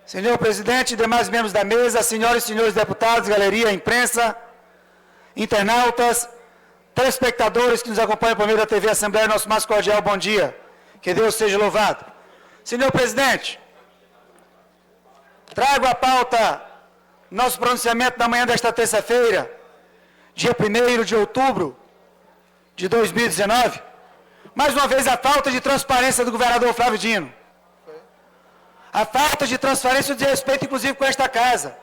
Senhor presidente, demais membros da mesa, senhoras e senhores deputados, galeria, imprensa, internautas, telespectadores que nos acompanham por meio da TV Assembleia, nosso mais cordial bom dia. Que Deus seja louvado. Senhor presidente, trago a pauta nosso pronunciamento na manhã desta terça-feira, dia 1º de outubro de 2019, mais uma vez a falta de transparência do governador Flávio Dino. A falta de transparência de respeito, inclusive, com esta casa.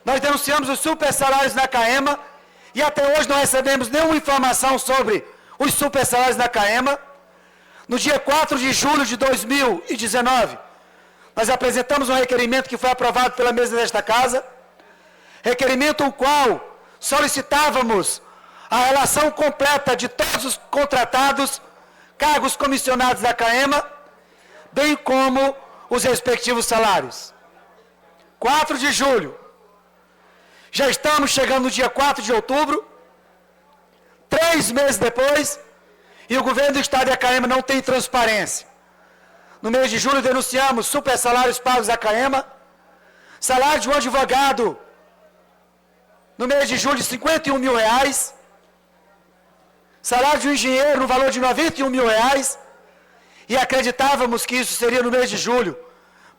Nós denunciamos os super salários na CAEMA e até hoje não recebemos nenhuma informação sobre os super salários na CAEMA. No dia 4 de julho de 2019, nós apresentamos um requerimento que foi aprovado pela mesa desta casa, requerimento o qual solicitávamos a relação completa de todos os contratados, cargos comissionados da CAEMA, bem como os respectivos salários. 4 de julho. Já estamos chegando no dia 4 de outubro, 3 meses depois, e o governo do Estado e a CAEMA não tem transparência. No mês de julho denunciamos super salários pagos à CAEMA, salário de um advogado, no mês de julho, de R$51 mil, salário de um engenheiro no valor de R$91 mil, e acreditávamos que isso seria no mês de julho.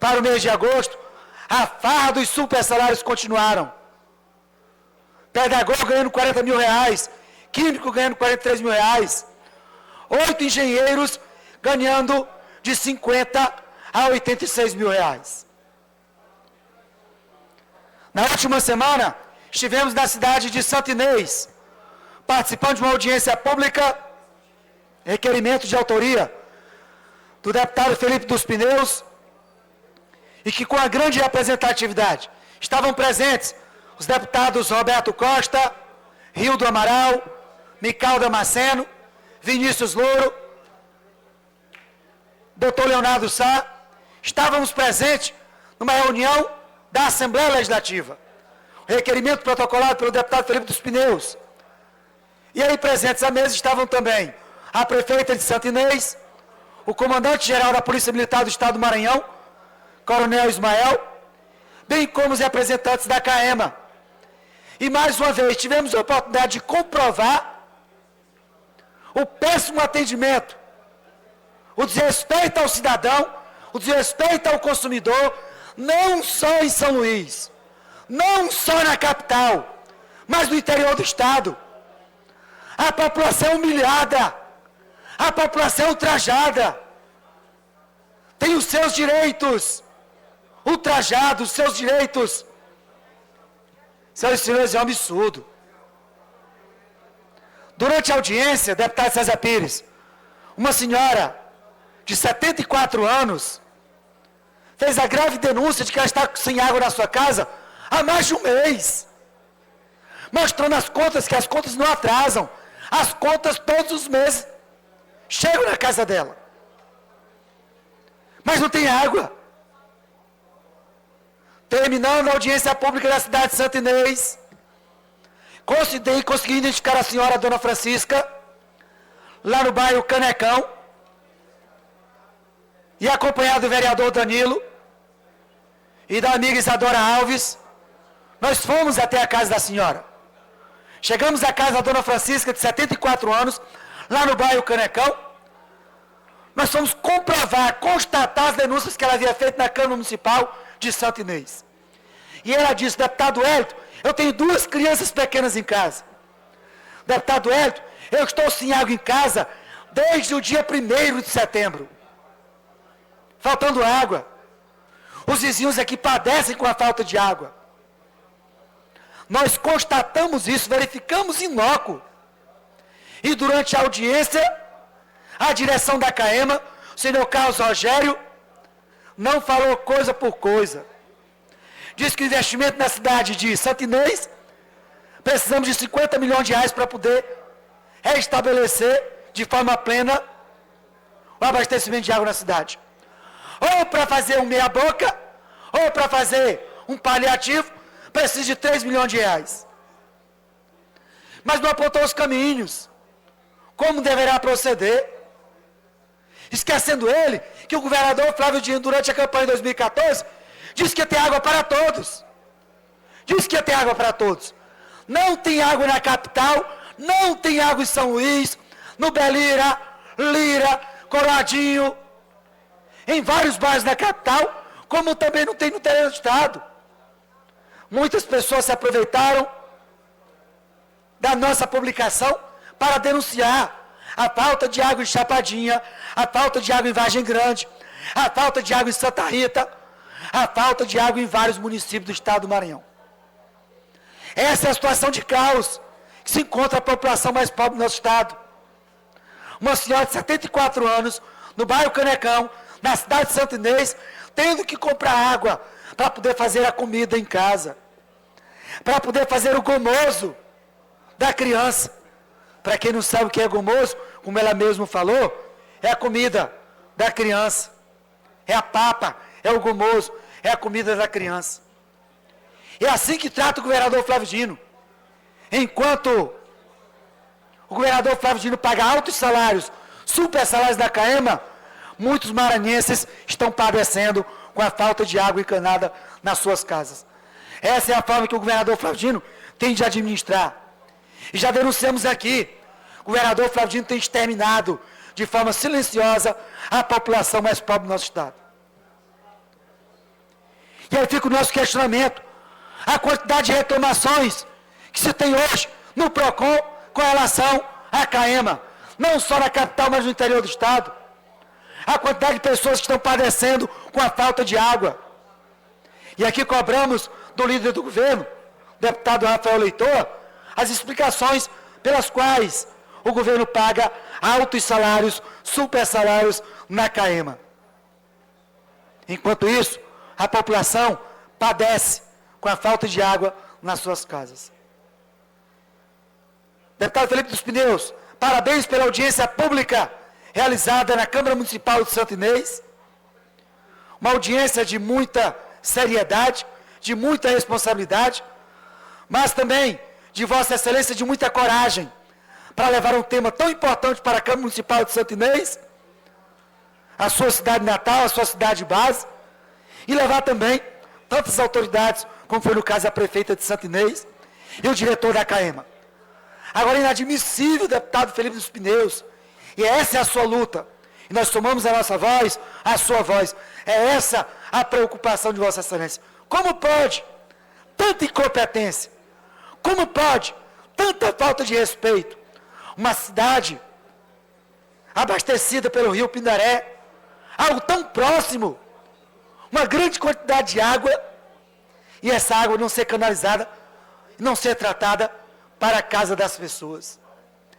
Para o mês de agosto, a farra dos super salários continuaram. Pedagogo ganhando R$40 mil, químico ganhando R$43 mil, 8 engenheiros ganhando de R$50 a R$86 mil. Na última semana, estivemos na cidade de Santo Inês, participando de uma audiência pública, requerimento de autoria do deputado Felipe dos Pneus, e que com a grande representatividade estavam presentes os deputados Roberto Costa, Rildo Amaral, Mical Damasceno, Vinícius Louro, Dr. Leonardo Sá. Estávamos presentes numa reunião da Assembleia Legislativa, o requerimento protocolado pelo deputado Felipe dos Pneus. E aí presentes à mesa estavam também a prefeita de Santo Inês, o comandante-geral da Polícia Militar do Estado do Maranhão, Coronel Ismael, bem como os representantes da CAEMA. E mais uma vez tivemos a oportunidade de comprovar o péssimo atendimento, o desrespeito ao cidadão, o desrespeito ao consumidor, não só em São Luís, não só na capital, mas no interior do Estado. A população humilhada, a população ultrajada, tem os seus direitos ultrajados, os seus direitos. Senhoras e senhores, é um absurdo. Durante a audiência, deputado César Pires, uma senhora de 74 anos fez a grave denúncia de que ela está sem água na sua casa há mais de um mês, mostrando as contas, que as contas não atrasam, as contas todos os meses chegam na casa dela, mas não tem água. Terminando a audiência pública da cidade de Santo Inês, consegui identificar a senhora Dona Francisca, lá no bairro Canecão, e acompanhado do vereador Danilo e da amiga Isadora Alves, nós fomos até a casa da senhora. Chegamos à casa da Dona Francisca, de 74 anos, lá no bairro Canecão. Nós fomos comprovar, constatar as denúncias que ela havia feito na Câmara Municipal de Santo Inês. E ela disse: deputado Hélito, eu tenho 2 crianças pequenas em casa. Deputado Hélito, eu estou sem água em casa desde o dia 1º de setembro. Faltando água. Os vizinhos aqui padecem com a falta de água. Nós constatamos isso, verificamos in loco. E durante a audiência, a direção da CAEMA, o senhor Carlos Rogério, não falou coisa por coisa. Diz que o investimento na cidade de Santo Inês, precisamos de R$50 milhões para poder restabelecer de forma plena o abastecimento de água na cidade. Ou para fazer um meia-boca, ou para fazer um paliativo, precisa de R$3 milhões. Mas não apontou os caminhos, como deverá proceder, esquecendo ele que o governador Flávio Dino, durante a campanha de 2014, disse que ia ter água para todos. Disse que ia ter água para todos. Não tem água na capital, não tem água em São Luís, no Belira, Lira, Coladinho, em vários bairros da capital, como também não tem no interior do estado. Muitas pessoas se aproveitaram da nossa publicação para denunciar a falta de água em Chapadinha, a falta de água em Vargem Grande, a falta de água em Santa Rita, a falta de água em vários municípios do estado do Maranhão. Essa é a situação de caos que se encontra a população mais pobre do nosso estado. Uma senhora de 74 anos, no bairro Canecão, na cidade de Santo Inês, tendo que comprar água para poder fazer a comida em casa, para poder fazer o gomoso da criança. Para quem não sabe o que é gomoso, como ela mesma falou, é a comida da criança, é a papa, é o gomoso, é a comida da criança. É assim que trata o governador Flávio Dino. Enquanto o governador Flávio Dino paga altos salários, super salários da CAEMA, muitos maranhenses estão padecendo com a falta de água encanada nas suas casas. Essa é a forma que o governador Flávio Dino tem de administrar. E já denunciamos aqui, o governador Flávio Dino tem exterminado de forma silenciosa a população mais pobre do nosso estado. E aí fica o nosso questionamento, a quantidade de reclamações que se tem hoje no PROCON com relação à CAEMA, não só na capital, mas no interior do estado. A quantidade de pessoas que estão padecendo com a falta de água. E aqui cobramos do líder do governo, deputado Rafael Leitor, as explicações pelas quais o governo paga altos salários, super salários na CAEMA. Enquanto isso, a população padece com a falta de água nas suas casas. Deputado Felipe dos Pneus, parabéns pela audiência pública realizada na Câmara Municipal de Santo Inês. Uma audiência de muita seriedade, de muita responsabilidade, mas também de Vossa Excelência de muita coragem para levar um tema tão importante para a Câmara Municipal de Santo Inês, a sua cidade natal, a sua cidade base, e levar também tantas autoridades, como foi no caso a prefeita de Santo Inês e o diretor da CAEMA. Agora, inadmissível, deputado Felipe dos Pneus, e essa é a sua luta, e nós tomamos a nossa voz, a sua voz, é essa a preocupação de Vossa Excelência. Como pode tanta incompetência? Como pode tanta falta de respeito? Uma cidade abastecida pelo rio Pindaré, algo tão próximo, uma grande quantidade de água, e essa água não ser canalizada, não ser tratada para a casa das pessoas.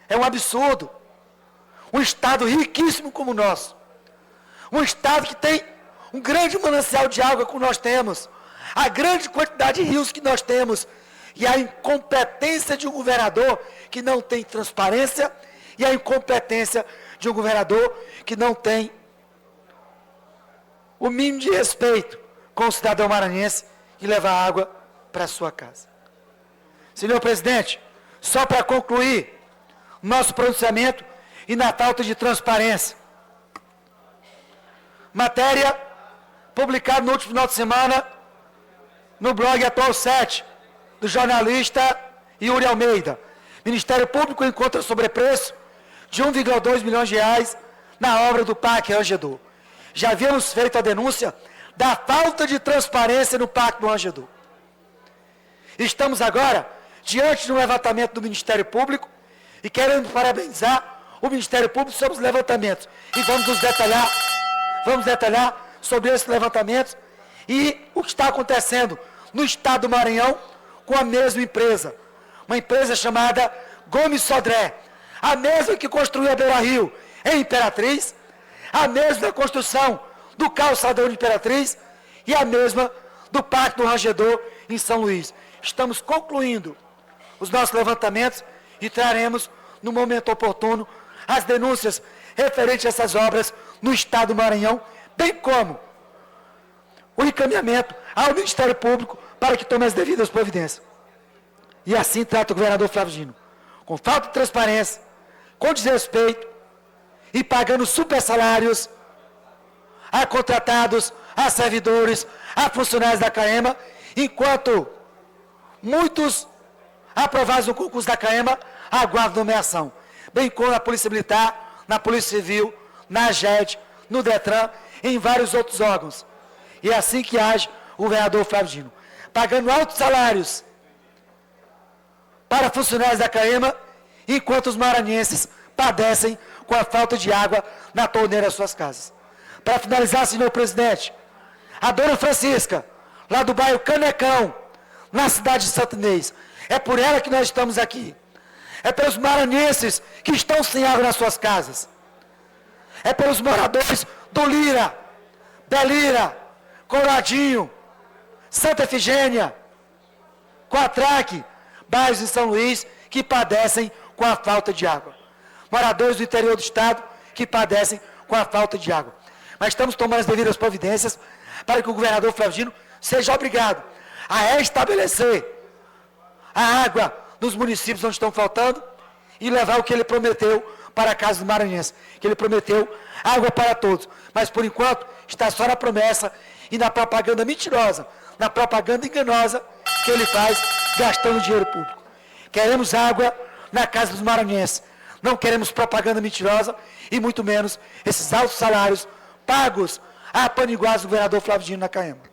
É um absurdo. Um estado riquíssimo como o nosso, um estado que tem um grande manancial de água como nós temos, a grande quantidade de rios que nós temos, e a incompetência de um governador que não tem transparência, e a incompetência de um governador que não tem o mínimo de respeito com o cidadão maranhense e levar água para a sua casa. Senhor presidente, só para concluir nosso pronunciamento e na falta de transparência. Matéria publicada no último final de semana no blog Atual 7, do jornalista Yuri Almeida. Ministério Público encontra sobrepreço de 1,2 milhões de reais na obra do Parque Rangedor. Já havíamos feito a denúncia da falta de transparência no Parque do Rangedor. Estamos agora diante de um levantamento do Ministério Público e queremos parabenizar o Ministério Público sobre os levantamentos. E vamos detalhar sobre esses levantamentos e o que está acontecendo no estado do Maranhão com a mesma empresa. Uma empresa chamada Gomes Sodré, a mesma que construiu a Beira Rio em Imperatriz, a mesma construção do calçadão de Imperatriz e a mesma do Parque do Rangedor em São Luís. Estamos concluindo os nossos levantamentos e traremos, no momento oportuno, as denúncias referentes a essas obras no estado do Maranhão, bem como o encaminhamento ao Ministério Público para que tome as devidas providências. E assim trata o governador Flávio Dino, com falta de transparência, com desrespeito e pagando super salários a contratados, a servidores, a funcionários da CAEMA, enquanto muitos aprovados no concurso da CAEMA aguardam nomeação, bem como na Polícia Militar, na Polícia Civil, na AGED, no DETRAN, em vários outros órgãos. E é assim que age o vereador Flávio Dino, pagando altos salários para funcionários da CAEMA, enquanto os maranhenses padecem com a falta de água na torneira das suas casas. Para finalizar, senhor presidente, a dona Francisca, lá do bairro Canecão, na cidade de Santo Inês, é por ela que nós estamos aqui. É pelos maranhenses que estão sem água nas suas casas. É pelos moradores do Lira, Belira, Coradinho, Santa Efigênia, Quatraque, bairros de São Luís, que padecem com a falta de água. Moradores do interior do estado que padecem com a falta de água. Mas estamos tomando as devidas providências para que o governador Flávio Dino seja obrigado a restabelecer a água nos municípios onde estão faltando e levar o que ele prometeu para a casa do maranhense, que ele prometeu água para todos. Mas, por enquanto, está só na promessa e na propaganda mentirosa, na propaganda enganosa que ele faz gastando dinheiro público. Queremos água na casa dos maranhenses. Não queremos propaganda mentirosa e muito menos esses altos salários pagos a paniguás do governador Flávio Dino na CAEMA.